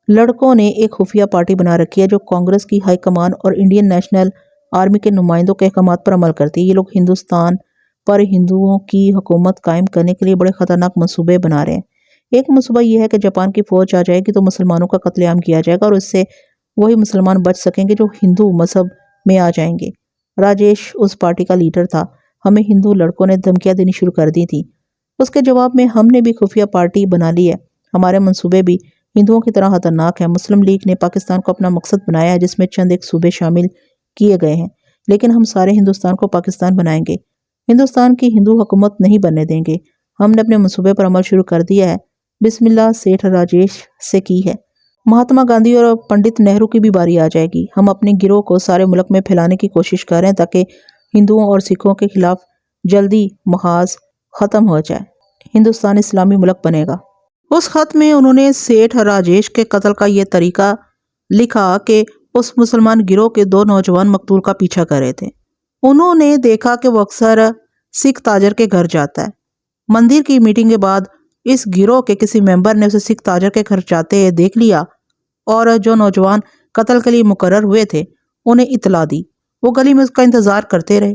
لڑکوں نے ایک خفیہ پارٹی بنا رکھی ہے جو کانگریس کی ہائی کمان اور انڈین نیشنل آرمی کے نمائندوں کے احکامات پر عمل کرتی ہے۔ یہ لوگ ہندوستان پر ہندوؤں کی حکومت قائم کرنے کے لیے بڑے خطرناک منصوبے بنا رہے ہیں۔ ایک منصوبہ یہ ہے کہ جاپان کی فوج آ جائے گی تو مسلمانوں کا قتل عام کیا جائے گا اور اس سے وہی مسلمان بچ سکیں گے جو ہندو مذہب میں آ جائیں گے۔ راجیش اس پارٹی کا لیڈر تھا۔ ہمیں ہندو لڑکوں نے دھمکیاں دینی شروع کر دی تھی۔ اس کے جواب میں ہم نے بھی خفیہ پارٹی بنا لی ہے۔ ہمارے منصوبے بھی ہندوؤں کی طرح خطرناک ہیں۔ مسلم لیگ نے پاکستان کو اپنا مقصد بنایا ہے جس میں چند ایک صوبے شامل کیے گئے ہیں، لیکن ہم سارے ہندوستان کو پاکستان بنائیں گے۔ ہندوستان کی ہندو حکومت نہیں بننے دیں گے۔ ہم نے اپنے منصوبے پر عمل شروع کر دیا ہے۔ بسم اللہ سیٹھ راجیش سے کی ہے۔ مہاتما گاندھی اور پنڈت نہرو کی بھی باری آ جائے گی۔ ہم اپنے گروہ کو سارے ملک میں پھیلانے کی کوشش کر رہے ہیں تاکہ ہندوؤں اور سکھوں کے خلاف جلدی محاذ ختم ہو جائے۔ ہندوستان اسلامی ملک بنے گا۔ اس خط میں انہوں نے سیٹھ راجیش کے قتل کا یہ طریقہ لکھا کہ اس مسلمان گروہ کے 2 نوجوان مقتول کا پیچھا کر رہے تھے۔ انہوں نے دیکھا کہ وہ اکثر سکھ تاجر کے گھر جاتا ہے۔ مندر کی میٹنگ کے بعد اس گروہ کے کسی ممبر نے اسے سکھ تاجر کے گھر جاتے دیکھ لیا اور جو نوجوان قتل کے لیے مقرر ہوئے تھے انہیں اطلاع دی۔ وہ گلی میں اس کا انتظار کرتے رہے۔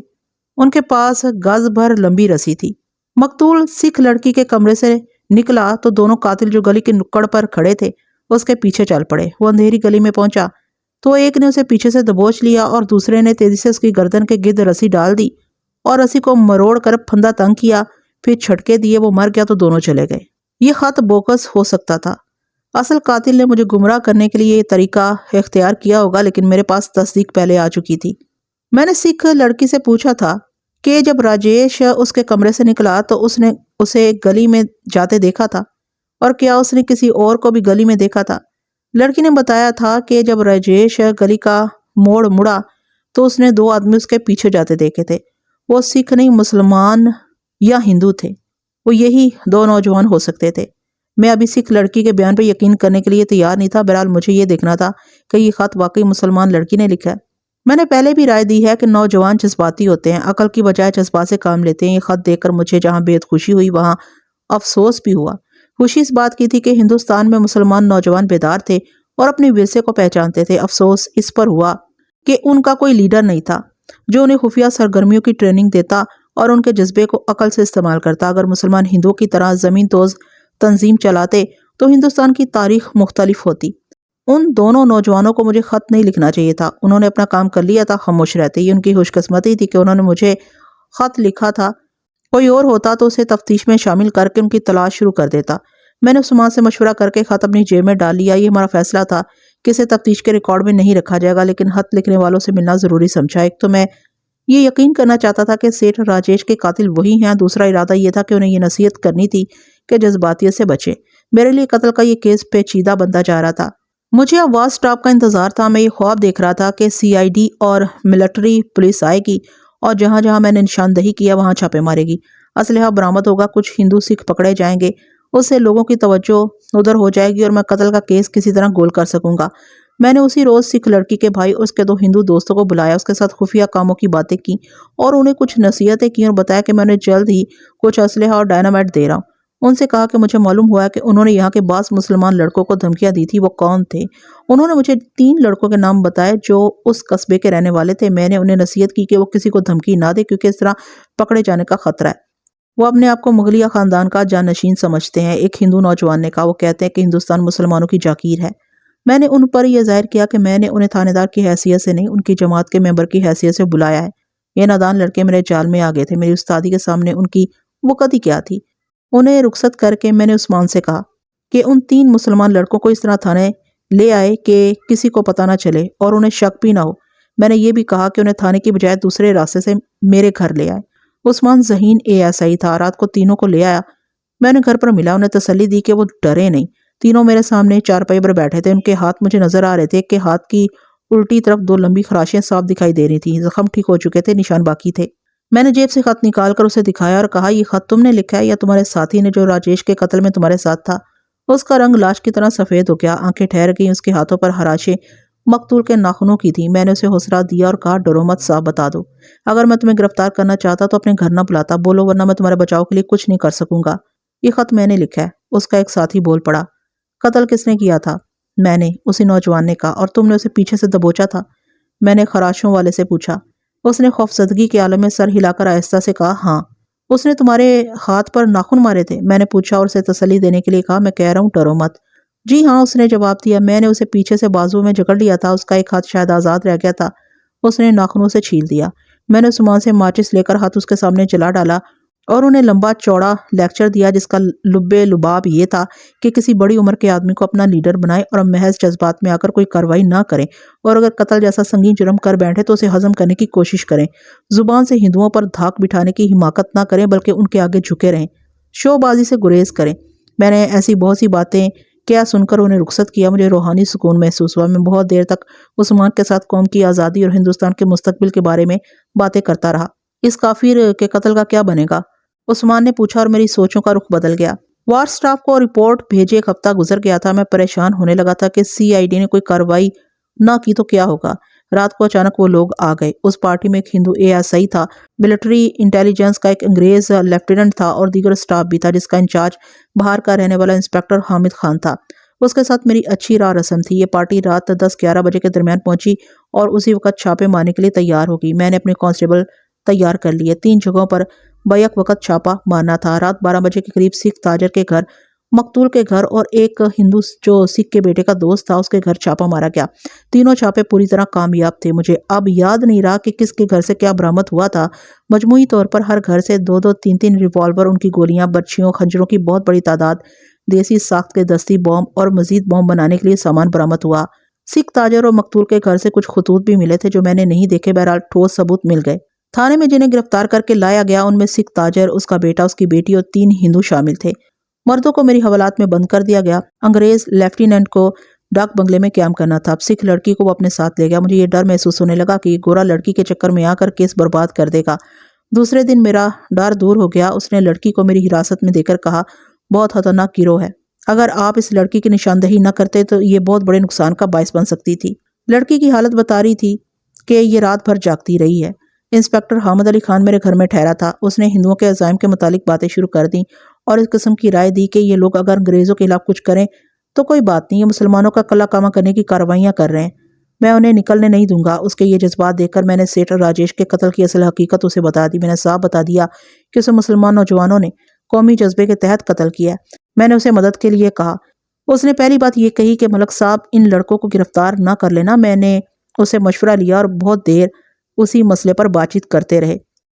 ان کے پاس گز بھر لمبی رسی تھی۔ مقتول سکھ لڑکی کے کمرے سے نکلا تو دونوں قاتل جو گلی کے نکڑ پر کھڑے تھے اس کے پیچھے چل پڑے۔ وہ اندھیری گلی میں پہنچا تو ایک نے اسے پیچھے سے دبوچ لیا اور دوسرے نے تیزی سے اس کی گردن کے گرد رسی ڈال دی اور رسی کو مروڑ کر پھندا تنگ کیا، پھر چھٹکے دیے۔ وہ مر گیا تو دونوں چلے گئے۔ یہ خط بوکس ہو سکتا تھا۔ اصل قاتل نے مجھے گمراہ کرنے کے لیے یہ طریقہ اختیار کیا ہوگا، لیکن میرے پاس تصدیق پہلے آ چکی تھی۔ میں نے سکھ لڑکی سے پوچھا تھا کہ جب راجیش اس کے کمرے سے نکلا تو اس نے اسے گلی میں جاتے دیکھا تھا اور کیا اس نے کسی اور کو بھی گلی میں دیکھا تھا؟ لڑکی نے بتایا تھا کہ جب راجیش گلی کا موڑ مڑا تو اس نے 2 آدمی اس کے پیچھے جاتے دیکھے تھے۔ وہ سکھ نہیں، مسلمان یا ہندو تھے۔ وہ یہی 2 نوجوان ہو سکتے تھے۔ میں ابھی سکھ لڑکی کے بیان پہ یقین کرنے کے لیے تیار نہیں تھا۔ بہرحال مجھے یہ دیکھنا تھا کہ یہ خط واقعی مسلمان لڑکی نے لکھا ہے۔ میں نے پہلے بھی رائے دی ہے کہ نوجوان جذباتی ہوتے ہیں، عقل کی بجائے جذبات سے کام لیتے ہیں۔ یہ خط دیکھ کر مجھے جہاں بے حد خوشی ہوئی وہاں افسوس بھی ہوا۔ خوشی اس بات کی تھی کہ ہندوستان میں مسلمان نوجوان بیدار تھے اور اپنے ورثے کو پہچانتے تھے۔ افسوس اس پر ہوا کہ ان کا کوئی لیڈر نہیں تھا جو انہیں خفیہ سرگرمیوں کی ٹریننگ دیتا اور ان کے جذبے کو عقل سے استعمال کرتا۔ اگر مسلمان ہندوؤں کی طرح زمین دوز تنظیم چلاتے تو ہندوستان کی تاریخ مختلف ہوتی۔ ان دونوں نوجوانوں کو مجھے خط نہیں لکھنا چاہیے تھا، انہوں نے اپنا کام کر لیا تھا، خاموش رہتے۔ یہ ان کی خوش قسمتی تھی کہ انہوں نے مجھے خط لکھا تھا، کوئی اور ہوتا تو اسے تفتیش میں شامل کر کے ان کی تلاش شروع کر دیتا۔ میں نے عثمان سے مشورہ کر کے خط اپنی جیب میں ڈال لیا۔ یہ ہمارا فیصلہ تھا کہ اسے تفتیش کے ریکارڈ میں نہیں رکھا جائے گا، لیکن خط لکھنے والوں سے ملنا ضروری سمجھا۔ ایک تو میں یہ یقین کرنا چاہتا تھا کہ سیٹھ راجیش کے قاتل وہی ہیں، دوسرا ارادہ یہ تھا کہ انہیں یہ نصیحت کرنی تھی کہ جذباتیت سے بچے۔ میرے لیے قتل کا یہ کیس پیچیدہ بنتا جا رہا تھا۔ مجھے اب واز اسٹاپ کا انتظار تھا۔ میں یہ خواب دیکھ رہا تھا کہ CID اور ملٹری پولیس آئے گی اور جہاں جہاں میں نے نشاندہی کیا وہاں چھاپے مارے گی، اسلحہ برآمد ہوگا، کچھ ہندو سکھ پکڑے جائیں گے، اس سے لوگوں کی توجہ ادھر ہو جائے گی اور میں قتل کا کیس کسی طرح گول کر سکوں گا۔ میں نے اسی روز سکھ لڑکی کے بھائی اور اس کے 2 ہندو دوستوں کو بلایا، اس کے ساتھ خفیہ کاموں کی باتیں کی اور انہیں کچھ نصیحتیں کی اور بتایا کہ میں انہیں جلد ہی کچھ اسلحہ اور ڈائنامائٹ دے رہا ہوں۔ ان سے کہا کہ مجھے معلوم ہوا ہے کہ انہوں نے یہاں کے بعض مسلمان لڑکوں کو دھمکیاں دی تھی، وہ کون تھے؟ انہوں نے مجھے 3 لڑکوں کے نام بتائے جو اس قصبے کے رہنے والے تھے۔ میں نے انہیں نصیحت کی کہ وہ کسی کو دھمکی نہ دے کیونکہ اس طرح پکڑے جانے کا خطرہ ہے۔ وہ اپنے آپ کو مغلیہ خاندان کا جانشین سمجھتے ہیں۔ ایک ہندو نوجوان نے کہا، وہ کہتے ہیں کہ ہندوستان مسلمانوں کی جاگیر ہے۔ میں نے ان پر یہ ظاہر کیا کہ میں نے انہیں تھانے دار کی حیثیت سے نہیں، ان کی جماعت کے ممبر کی حیثیت سے بلایا ہے۔ یہ نادان لڑکے میرے جال میں آ گئے تھے۔ میری استادی کے سامنے ان کی وقت ہی کیا تھی؟ انہیں رخصت کر کے میں نے عثمان سے کہا کہ ان 3 مسلمان لڑکوں کو اس طرح تھانے لے آئے کہ کسی کو پتہ نہ چلے اور انہیں شک بھی نہ ہو۔ میں نے یہ بھی کہا کہ انہیں تھانے کی بجائے دوسرے راستے سے میرے گھر لے آئے۔ عثمان ذہین ASI تھا، رات کو تینوں کو لے آیا۔ میں نے گھر پر ملا، انہیں تسلی دی کہ وہ ڈرے نہیں۔ تینوں میرے سامنے چارپائی پر بیٹھے تھے، ان کے ہاتھ مجھے نظر آ رہے تھے کہ ہاتھ کی الٹی طرف 2 لمبی خراشیں صاف دکھائی دے رہی تھیں، زخم ٹھیک ہو چکے تھے، نشان باقی تھے۔ میں نے جیب سے خط نکال کر اسے دکھایا اور کہا، یہ خط تم نے لکھا ہے یا تمہارے ساتھی نے جو راجیش کے قتل میں تمہارے ساتھ تھا؟ اس کا رنگ لاش کی طرح سفید ہو گیا، آنکھیں ٹھہر گئیں، اس کے ہاتھوں پر خراشیں مقتول کے ناخنوں کی تھیں۔ میں نے اسے حوصلہ دیا اور کہا، ڈرو مت، صاف بتا دو۔ اگر میں تمہیں گرفتار کرنا چاہتا تو اپنے گھر نہ بلاتا، بولو، ورنہ میں تمہارے بچاؤ کے لیے کچھ نہیں کر سکوں گا۔ یہ خط میں نے لکھا ہے۔ اس کا ایک ساتھی بول پڑا۔ قتل کس نے کیا تھا؟ میں نے، اسی نوجوان نے کہا۔ اور تم نے اسے پیچھے سے دبوچا تھا؟ میں نے خراشوں والے سے پوچھا۔ اس نے خوفزدگی کے عالم میں سر ہلا کر آہستہ سے کہا، ہاں۔ اس نے تمہارے ہاتھ پر ناخن مارے تھے؟ میں نے پوچھا اور اسے تسلی دینے کے لیے کہا، میں کہہ رہا ہوں ڈرو مت۔ جی ہاں، اس نے جواب دیا۔ میں نے اسے پیچھے سے بازو میں جکڑ لیا تھا، اس کا ایک ہاتھ شاید آزاد رہ گیا تھا۔ اس نے ناخنوں سے چھیل دیا۔ میں نے عثمان سے ماچس لے کر ہاتھ اس کے سامنے جلا ڈالا اور انہیں لمبا چوڑا لیکچر دیا جس کا لب لباب یہ تھا کہ کسی بڑی عمر کے آدمی کو اپنا لیڈر بنائیں اور محض جذبات میں آ کر کوئی کارروائی نہ کریں، اور اگر قتل جیسا سنگین جرم کر بیٹھے تو اسے ہضم کرنے کی کوشش کریں۔ زبان سے ہندوؤں پر دھاک بٹھانے کی حماقت نہ کریں بلکہ ان کے آگے جھکے رہیں، شو بازی سے گریز کریں۔ میں نے ایسی بہت سی باتیں کیا سن کر انہیں رخصت کیا۔ مجھے روحانی سکون محسوس ہوا۔ میں بہت دیر تک عثمان کے ساتھ قوم کی آزادی اور ہندوستان کے مستقبل کے بارے میں باتیں کرتا رہا۔ اس کافر کے قتل کا کیا بنے گا؟ عثمان نے پوچھا اور میری سوچوں کا رخ بدل گیا۔ وار سٹاف کو رپورٹ بھیجے 1 ہفتہ گزر گیا تھا۔ میں پریشان ہونے لگا تھا کہ CID نے کوئی کارروائی نہ کی تو کیا ہوگا۔ رات کو اچانک وہ لوگ آ گئے۔ اس پارٹی میں ایک ہندو ASI تھا، ملٹری انٹیلیجنس کا ایک انگریز لیفٹیننٹ تھا اور دیگر سٹاف بھی تھا جس کا انچارج باہر کا رہنے والا انسپکٹر حامد خان تھا۔ اس کے ساتھ میری اچھی راہ رسم تھی۔ یہ پارٹی رات 10-11 بجے کے درمیان پہنچی اور اسی وقت چھاپے مارنے کے لیے تیار ہوگی۔ میں نے اپنے کانسٹیبل تیار کر لیے۔ 3 جگہوں پر بیک وقت چھاپا مارنا تھا۔ رات 12 بجے کے قریب سکھ تاجر کے گھر، مقتول کے گھر اور ایک ہندو جو سکھ کے بیٹے کا دوست تھا اس کے گھر چھاپا مارا گیا۔ تینوں چھاپے پوری طرح کامیاب تھے۔ مجھے اب یاد نہیں رہا کہ کس کے گھر سے کیا برآمد ہوا تھا۔ مجموعی طور پر ہر گھر سے 2-2 3-3 ریوالور، ان کی گولیاں، برچھیوں، خنجروں کی بہت بڑی تعداد، دیسی ساخت کے دستی بم اور مزید بم بنانے کے لیے سامان برآمد ہوا۔ سکھ تاجر اور مقتول کے گھر سے کچھ خطوط بھی ملے تھے جو میں نے نہیں دیکھے، بہرحال ٹھوس ثبوت مل گئے۔ تھانے میں جنہیں گرفتار کر کے لایا گیا ان میں سکھ تاجر، اس کا بیٹا، اس کی بیٹی اور 3 ہندو شامل تھے۔ مردوں کو میری حوالات میں بند کر دیا گیا۔ انگریز لیفٹیننٹ کو ڈاک بنگلے میں قیام کرنا تھا۔ اب سکھ لڑکی کو وہ اپنے ساتھ لے گیا۔ مجھے یہ ڈر محسوس ہونے لگا کہ یہ گورا لڑکی کے چکر میں آ کر کیس برباد کر دے گا۔ دوسرے دن میرا ڈر دور ہو گیا۔ اس نے لڑکی کو میری حراست میں دے کر کہا، بہت خطرناک گروہ ہے، اگر آپ اس لڑکی کی نشاندہی نہ کرتے تو یہ بہت بڑے نقصان کا باعث بن سکتی تھی۔ لڑکی کی حالت بتا رہی تھی کہ یہ رات بھر جاگتی رہی ہے۔ انسپکٹر حامد علی خان میرے گھر میں ٹھہرا تھا۔ اس نے ہندوؤں کے عزائم کے متعلق باتیں شروع کر دیں اور اس قسم کی رائے دی کہ یہ لوگ اگر انگریزوں کے خلاف کچھ کریں تو کوئی بات نہیں، یہ مسلمانوں کا کلا کامہ کرنے کی کارروائیاں کر رہے ہیں، میں انہیں نکلنے نہیں دوں گا۔ اس کے یہ جذبات دیکھ کر میں نے سیٹھ راجیش کے قتل کی اصل حقیقت اسے بتا دی۔ میں نے صاف بتا دیا کہ اسے مسلمان نوجوانوں نے قومی جذبے کے تحت قتل کیا ہے۔ میں نے اسے مدد کے لیے کہا۔ اس نے پہلی بات یہ کہی کہ ملک صاحب ان لڑکوں کو گرفتار نہ کر لینا۔ میں نے اسے مشورہ لیا اور بہت دیر اسی مسئلے پر بات چیت کرتے رہے۔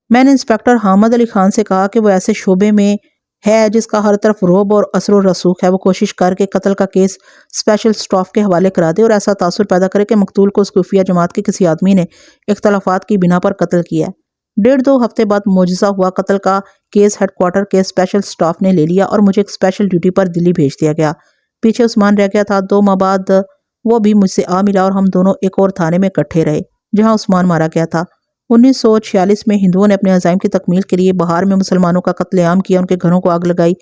میں نے انسپکٹر حامد علی خان سے کہا کہ وہ ایسے شعبے میں ہے جس کا ہر طرف رعب اور اثر و رسوخ ہے، وہ کوشش کر کے قتل کا کیس اسپیشل اسٹاف کے حوالے کرا دے اور ایسا تاثر پیدا کرے کہ مقتول کو اس خفیہ جماعت کے کسی آدمی نے اختلافات کی بنا پر قتل کیا ہے۔ 1.5-2 ہفتے بعد معجزہ ہوا، قتل کا کیس ہیڈ کوارٹر کے اسپیشل اسٹاف نے لے لیا اور مجھے ایک اسپیشل ڈیوٹی پر دلی بھیج دیا گیا۔ پیچھے عثمان رہ گیا تھا۔ 2 ماہ بعد وہ بھی مجھ سے آ ملا اور ہم دونوں ایک اور تھانے میں اکٹھے رہے جہاں عثمان مارا گیا تھا۔ 1946 میں ہندوؤں نے اپنے عزائم کی تکمیل کے لیے بہار میں مسلمانوں کا قتل عام کیا، ان کے گھروں کو آگ لگائی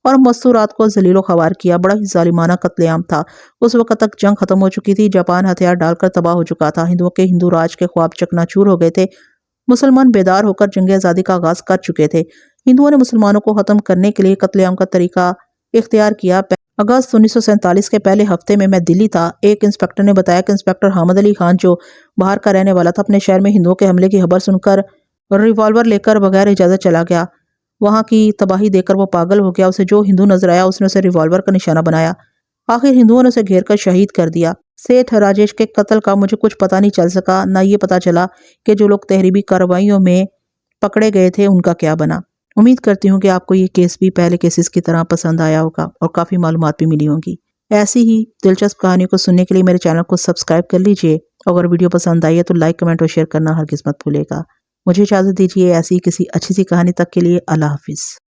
اور مستورات کو ذلیل و خوار کیا۔ بڑا ہی ظالمانہ قتل عام تھا۔ اس وقت تک جنگ ختم ہو چکی تھی، جاپان ہتھیار ڈال کر تباہ ہو چکا تھا، ہندو راج کے خواب چکنا چور ہو گئے تھے، مسلمان بیدار ہو کر جنگ آزادی کا آغاز کر چکے تھے۔ ہندوؤں نے مسلمانوں کو ختم کرنے کے لیے قتل عام کا طریقہ اختیار کیا۔ اگست 1947 کے پہلے ہفتے میں دلی تھا۔ ایک انسپکٹر نے بتایا کہ انسپکٹر حامد علی خان جو باہر کا رہنے والا تھا، اپنے شہر میں ہندوؤں کے حملے کی خبر سن کر ریوالور لے کر بغیر اجازت چلا گیا۔ وہاں کی تباہی دیکھ کر وہ پاگل ہو گیا۔ اسے جو ہندو نظر آیا اس نے اسے ریوالور کا نشانہ بنایا۔ آخر ہندوؤں نے اسے گھیر کر شہید کر دیا۔ سیٹھ راجیش کے قتل کا مجھے کچھ پتہ نہیں چل سکا، نہ یہ پتہ چلا کہ جو لوگ تحریبی کارروائیوں میں پکڑے گئے تھے ان کا کیا بنا۔ امید کرتی ہوں کہ آپ کو یہ کیس بھی پہلے کیسز کی طرح پسند آیا ہوگا اور کافی معلومات بھی ملی ہوں گی۔ ایسی ہی دلچسپ کہانیوں کو سننے کے لیے میرے چینل کو سبسکرائب کر لیجئے۔ اگر ویڈیو پسند آئی ہے تو لائک، کمنٹ اور شیئر کرنا ہرگز مت بھولے گا۔ مجھے اجازت دیجیے ایسی کسی اچھی سی کہانی تک کے لیے۔ اللہ حافظ۔